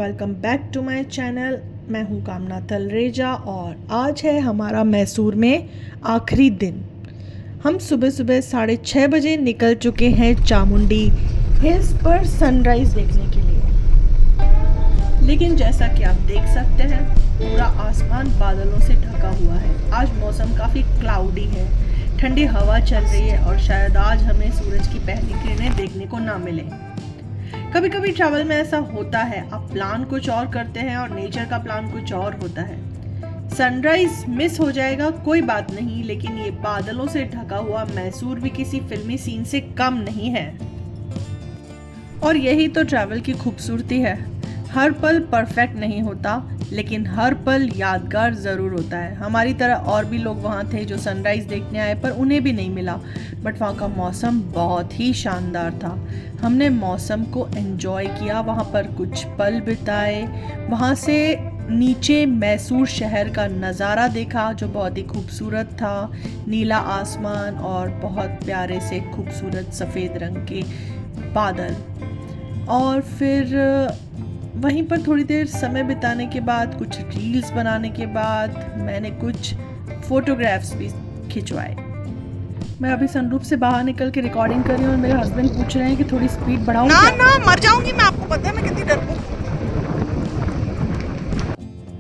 Welcome back to my channel. मैं हूं कामना तलरेजा और आज है हमारा मैसूर में आखिरी दिन। हम सुबह सुबह 6:30 बजे निकल चुके हैं चामुंडी हिल्स पर सनराइज़ देखने के लिए। लेकिन जैसा कि आप देख सकते हैं पूरा आसमान बादलों से ढका हुआ है। आज मौसम काफ़ी क्लाउडी है, ठंडी हवा चल रही है और शायद आज हमें सूरज की पहली किरणें देखने को ना मिले। कभी कभी ट्रैवल में ऐसा होता है, आप प्लान कुछ और करते हैं और नेचर का प्लान कुछ और होता है। सनराइज मिस हो जाएगा कोई बात नहीं, लेकिन ये बादलों से ढका हुआ मैसूर भी किसी फिल्मी सीन से कम नहीं है। और यही तो ट्रैवल की खूबसूरती है। हर पल परफेक्ट नहीं होता, लेकिन हर पल यादगार ज़रूर होता है। हमारी तरह और भी लोग वहाँ थे जो सनराइज़ देखने आए, पर उन्हें भी नहीं मिला। बट वहाँ का मौसम बहुत ही शानदार था। हमने मौसम को एंजॉय किया, वहाँ पर कुछ पल बिताए, वहाँ से नीचे मैसूर शहर का नज़ारा देखा जो बहुत ही खूबसूरत था। नीला आसमान और बहुत प्यारे से खूबसूरत सफ़ेद रंग के बादल। और फिर वहीं पर थोड़ी देर समय बिताने के बाद, कुछ रील्स बनाने के बाद मैंने कुछ फोटोग्राफ्स भी खिंचवाए। मैं अभी सनरूफ से बाहर निकल के रिकॉर्डिंग कर रही हूँ और मेरे हस्बैंड पूछ रहे हैं कि थोड़ी स्पीड बढ़ाऊं। ना मर जाऊंगी मैं, आपको पता है मैं कितनी डरपोक।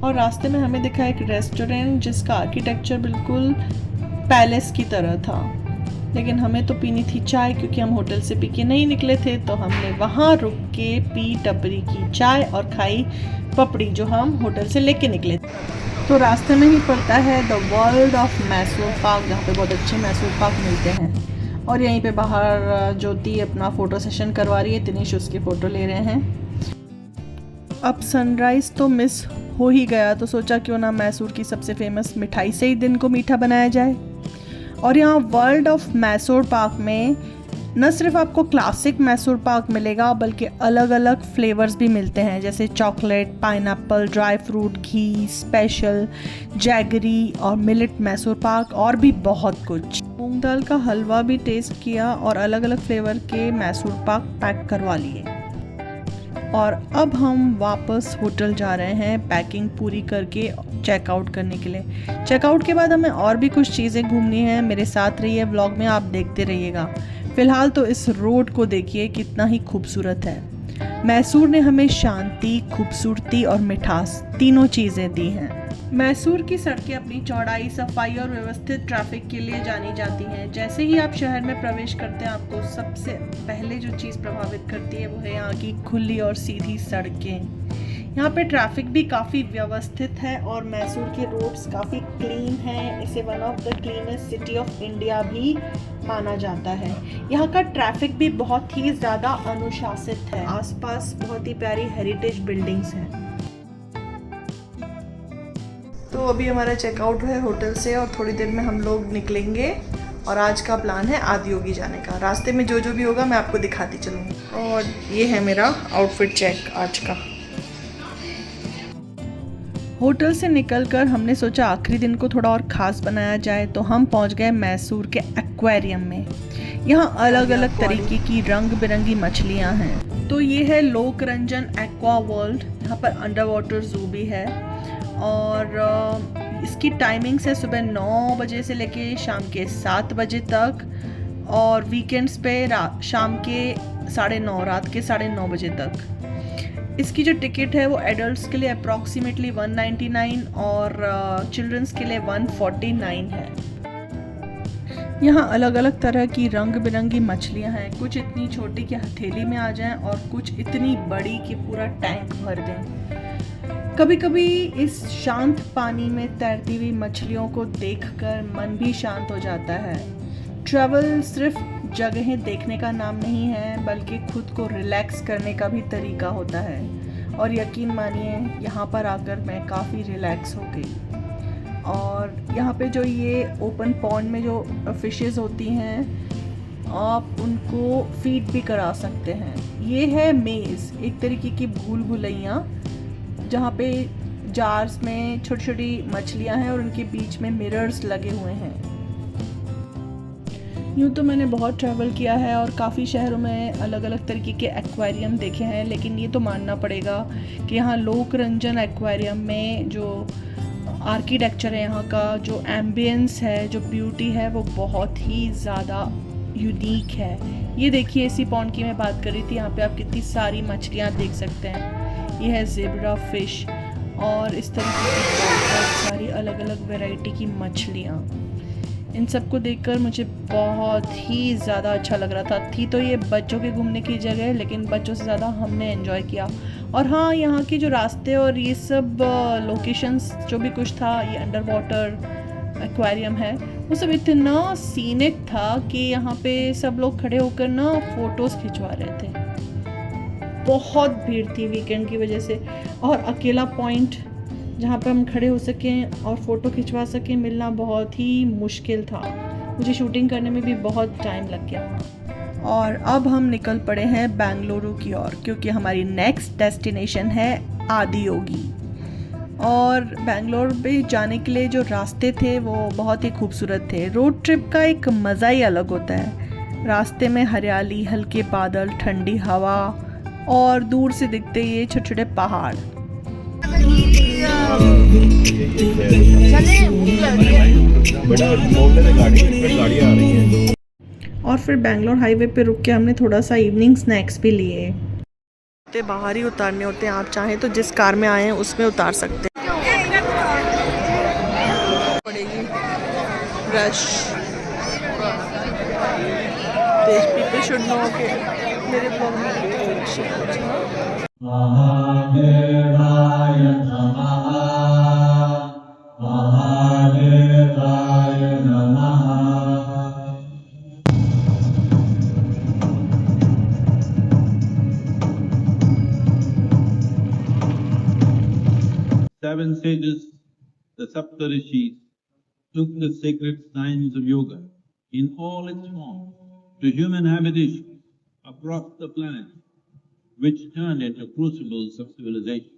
और रास्ते में हमें दिखा एक रेस्टोरेंट जिसका आर्किटेक्चर बिल्कुल पैलेस की तरह था, लेकिन हमें तो पीनी थी चाय क्योंकि हम होटल से पी के नहीं निकले थे। तो हमने वहाँ रुक के पी टपरी की चाय और खाई पपड़ी जो हम होटल से लेके निकले थे। तो रास्ते में ही पड़ता है the world of Mysore park, जहाँ पे बहुत अच्छे मैसूर पार्क मिलते हैं। और यहीं पे बाहर ज्योति अपना फ़ोटो सेशन करवा रही है, तिनिश उसकी फ़ोटो ले रहे हैं। अब सनराइज़ तो मिस हो ही गया, तो सोचा क्यों ना मैसूर की सबसे फेमस मिठाई से ही दिन को मीठा बनाया जाए। और यहाँ वर्ल्ड ऑफ मैसूर पार्क में न सिर्फ आपको क्लासिक मैसूर पार्क मिलेगा, बल्कि अलग अलग फ्लेवर्स भी मिलते हैं, जैसे चॉकलेट, पाइनएप्पल, ड्राई फ्रूट, घी, स्पेशल, जैगरी और मिलेट मैसूर पार्क और भी बहुत कुछ। मूंग दाल का हलवा भी टेस्ट किया और अलग अलग फ्लेवर के मैसूर पार्क पैक करवा लिए। और अब हम वापस होटल जा रहे हैं पैकिंग पूरी करके चेकआउट करने के लिए। चेकआउट के बाद हमें और भी कुछ चीज़ें घूमनी है। मेरे साथ रहिए, व्लॉग में आप देखते रहिएगा। फिलहाल तो इस रोड को देखिए कितना ही खूबसूरत है। मैसूर ने हमें शांति, खूबसूरती और मिठास तीनों चीज़ें दी हैं। मैसूर की सड़कें अपनी चौड़ाई, सफाई और व्यवस्थित ट्रैफिक के लिए जानी जाती हैं। जैसे ही आप शहर में प्रवेश करते हैं, आपको सबसे पहले जो चीज़ प्रभावित करती है वो है यहाँ की खुली और सीधी सड़कें। यहाँ पे ट्रैफिक भी काफ़ी व्यवस्थित है और मैसूर के रोड्स काफ़ी क्लीन हैं। इसे one of the cleanest city of India भी माना जाता है। यहाँ का ट्रैफिक भी बहुत ही ज़्यादा अनुशासित है। आसपास बहुत ही प्यारी हेरिटेज बिल्डिंग्स हैं। तो अभी हमारा चेकआउट है होटल से और थोड़ी देर में हम लोग निकलेंगे और आज का प्लान है आदियोगी जाने का। रास्ते में जो जो भी होगा मैं आपको दिखाती चलूँगी। और ये है मेरा आउटफिट चेक आज का। होटल से निकलकर हमने सोचा आखिरी दिन को थोड़ा और ख़ास बनाया जाए, तो हम पहुंच गए मैसूर के एक्वेरियम में। यहाँ अलग अलग तरीके की रंग बिरंगी मछलियाँ हैं। तो ये है लोकरंजन एक्वा वर्ल्ड। यहाँ पर अंडर वाटर जू भी है और इसकी टाइमिंग्स है सुबह 9 बजे से लेके शाम के 7 बजे तक और वीकेंड्स पे शाम के 9:30, रात के 9:30 बजे तक। इसकी जो टिकट है वो एडल्ट्स के लिए अप्रॉक्सीमेटली 199 और चिल्ड्रंस के लिए 149 है। यहाँ अलग अलग तरह की रंग बिरंगी मछलियाँ हैं। कुछ इतनी छोटी कि हथेली में आ जाएं और कुछ इतनी बड़ी कि पूरा टैंक भर दें। कभी कभी इस शांत पानी में तैरती हुई मछलियों को देखकर मन भी शांत हो जाता है। ट्रैवल सिर्फ जगहें देखने का नाम नहीं है, बल्कि खुद को रिलैक्स करने का भी तरीका होता है। और यकीन मानिए यहाँ पर आकर मैं काफ़ी रिलैक्स हो गई। और यहाँ पे जो ये ओपन पॉन्ड में जो फिशेस होती हैं, आप उनको फीड भी करा सकते हैं। ये है मेज़, एक तरीके की भूल भुलैया, जहाँ पे जार्स में छोटी छोटी मछलियाँ हैं और उनके बीच में मिरर्स लगे हुए हैं। यूँ तो मैंने बहुत ट्रैवल किया है और काफ़ी शहरों में अलग अलग तरीके के एक्वेरियम देखे हैं, लेकिन ये तो मानना पड़ेगा कि यहाँ लोकरंजन एक्वेरियम में जो आर्किटेक्चर है, यहाँ का जो एम्बियंस है, जो ब्यूटी है, वो बहुत ही ज़्यादा यूनिक है। ये देखिए, इसी पॉन्ड की मैं बात कर रही थी, यहाँ पे आप कितनी सारी मछलियाँ देख सकते हैं। ये है ज़ेब्रा फिश और इस तरीके की बहुत सारी अलग अलग वैरायटी की मछलियाँ। इन सबको देखकर मुझे बहुत ही ज़्यादा अच्छा लग रहा था। थी तो ये बच्चों के घूमने की जगह, लेकिन बच्चों से ज़्यादा हमने एंजॉय किया। और हाँ, यहाँ के जो रास्ते और ये सब लोकेशंस जो भी कुछ था, ये अंडर वाटर एक्वेरियम है, वो सब इतना सीनिक था कि यहाँ पे सब लोग खड़े होकर ना फ़ोटोज़ खिंचवा रहे थे। बहुत भीड़ थी वीकेंड की वजह से, और अकेला पॉइंट जहाँ पर हम खड़े हो सकें और फ़ोटो खिंचवा सकें मिलना बहुत ही मुश्किल था। मुझे शूटिंग करने में भी बहुत टाइम लग गया। और अब हम निकल पड़े हैं बेंगलुरु की ओर, क्योंकि हमारी नेक्स्ट डेस्टिनेशन है आदियोगी। और बेंगलोर पे जाने के लिए जो रास्ते थे वो बहुत ही खूबसूरत थे। रोड ट्रिप का एक मज़ा ही अलग होता है। रास्ते में हरियाली, हल्के बादल, ठंडी हवा और दूर से दिखते ये छोटे छोटे पहाड़। और फिर बेंगलोर हाईवे पे रुक के हमने थोड़ा सा इवनिंग स्नैक्स भी लिए। बाहर ही उतारने होते हैं, आप चाहें तो जिस कार में आए हैं उसमें उतार सकते हैं। पड़ेगी रश। पीपल शुड नो के मेरे ब्लॉग में महादेवाय नमः, महादेवाय नमः। Seven sages, the Saptarishis, took the sacred science of yoga in all its forms to human habitation across the planet, which turned into crucibles of civilization.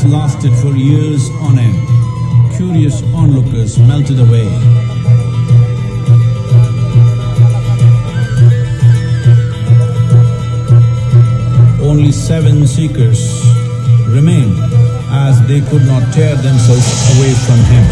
Lasted for years on end. Curious onlookers melted away. Only 7 seekers remained, as they could not tear themselves away from him.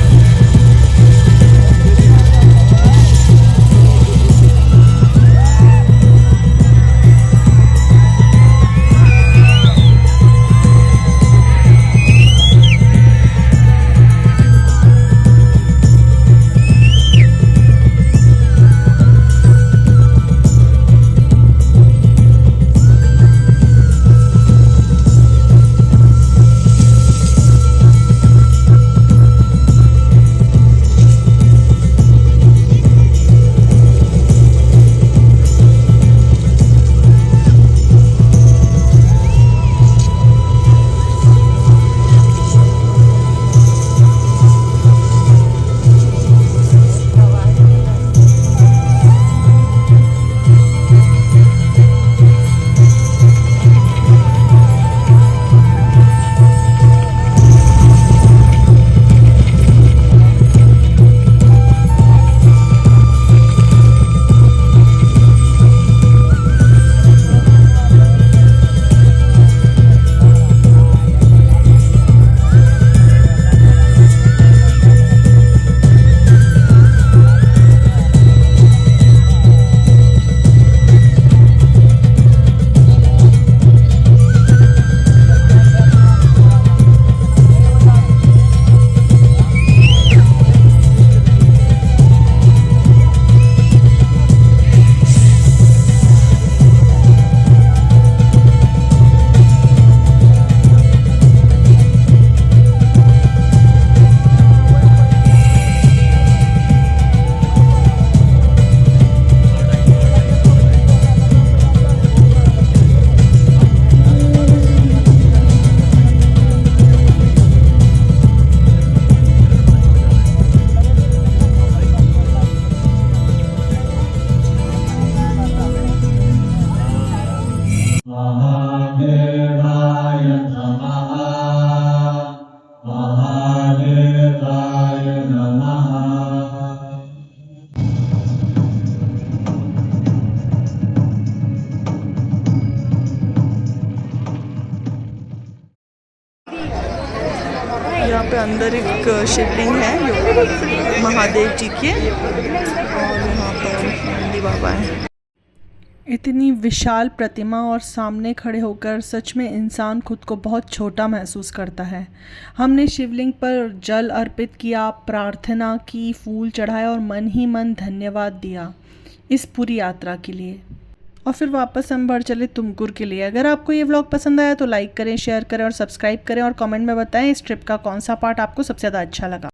पे अंदर एक शिवलिंग है जो महादेव जी के, और यहाँ पर नंदी बाबा है। इतनी विशाल प्रतिमा और सामने खड़े होकर सच में इंसान खुद को बहुत छोटा महसूस करता है। हमने शिवलिंग पर जल अर्पित किया, प्रार्थना की, फूल चढ़ाए और मन ही मन धन्यवाद दिया इस पूरी यात्रा के लिए। और फिर वापस हम बढ़ चले तुमकुर के लिए। अगर आपको ये व्लॉग पसंद आया तो लाइक करें, शेयर करें और सब्सक्राइब करें, और कमेंट में बताएं इस ट्रिप का कौन सा पार्ट आपको सबसे ज़्यादा अच्छा लगा।